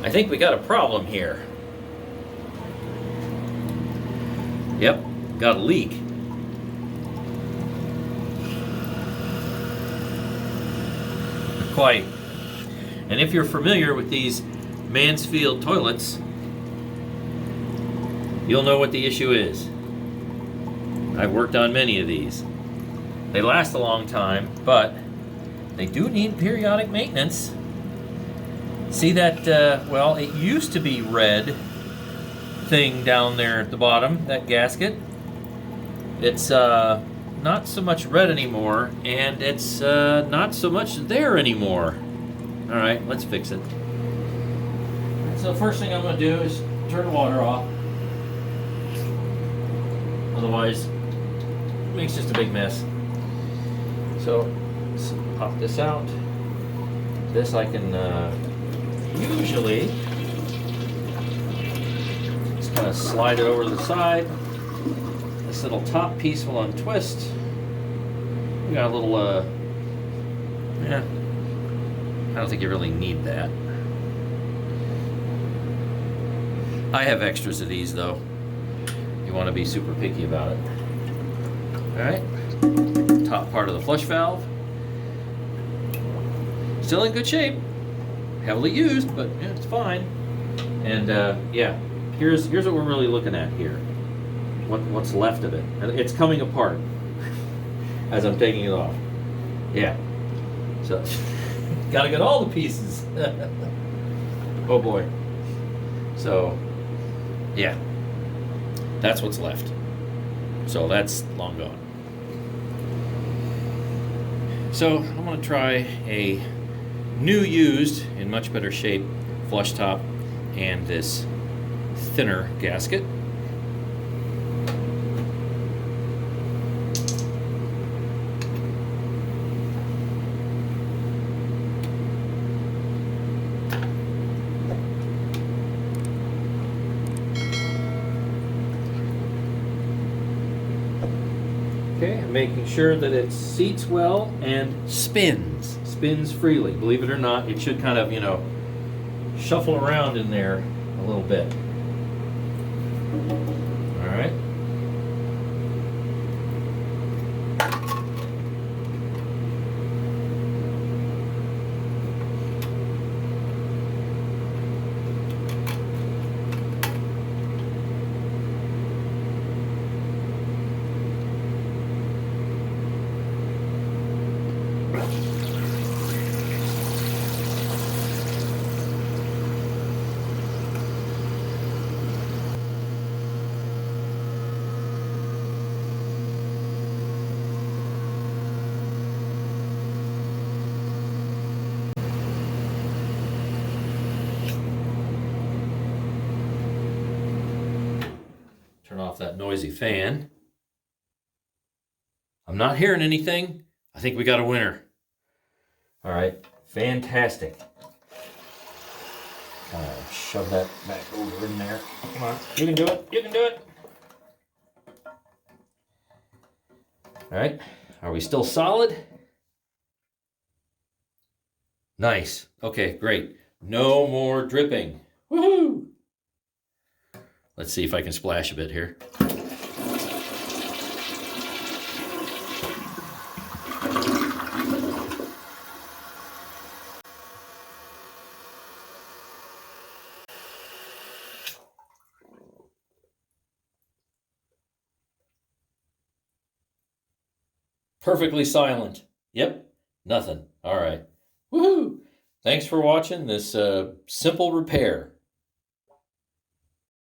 I think we got a problem here. Yep, got a leak. Quite. And if you're familiar with these Mansfield toilets, you'll know what the issue is. I've worked on many of these. They last a long time, but they do need periodic maintenance. See that, well, it used to be red thing down there at the bottom, that gasket. It's not so much red anymore, and it's not so much there anymore. All right, let's fix it. So the first thing I'm going to do is turn the water off. Otherwise, it makes just a big mess. So let's pop this out. This I can usually just kind of slide it over to the side. This little top piece will untwist. We got a little, yeah, I don't think you really need that. I have extras of these though. You want to be super picky about it. All right, top part of the flush valve. Still in good shape. Heavily used, but yeah, it's fine. And yeah, here's what we're really looking at here. What's left of it. It's coming apart as I'm taking it off. Yeah. So, gotta get all the pieces. Oh boy. So, yeah. That's what's left. So that's long gone. So I'm gonna try a new used, in much better shape, flush top and this thinner gasket. Okay, I'm making sure that it seats well and spins freely. Believe it or not, it should kind of, shuffle around in there a little bit. All right. Turn off that noisy fan. I'm not hearing anything. I think we got a winner. All right, fantastic. Shove that back over in there. Come on, you can do it. You can do it. All right, are we still solid? Nice. Okay, great. No more dripping. Woohoo! Let's see if I can splash a bit here. Perfectly silent. Yep, nothing. All right. Woohoo! Thanks for watching this simple repair.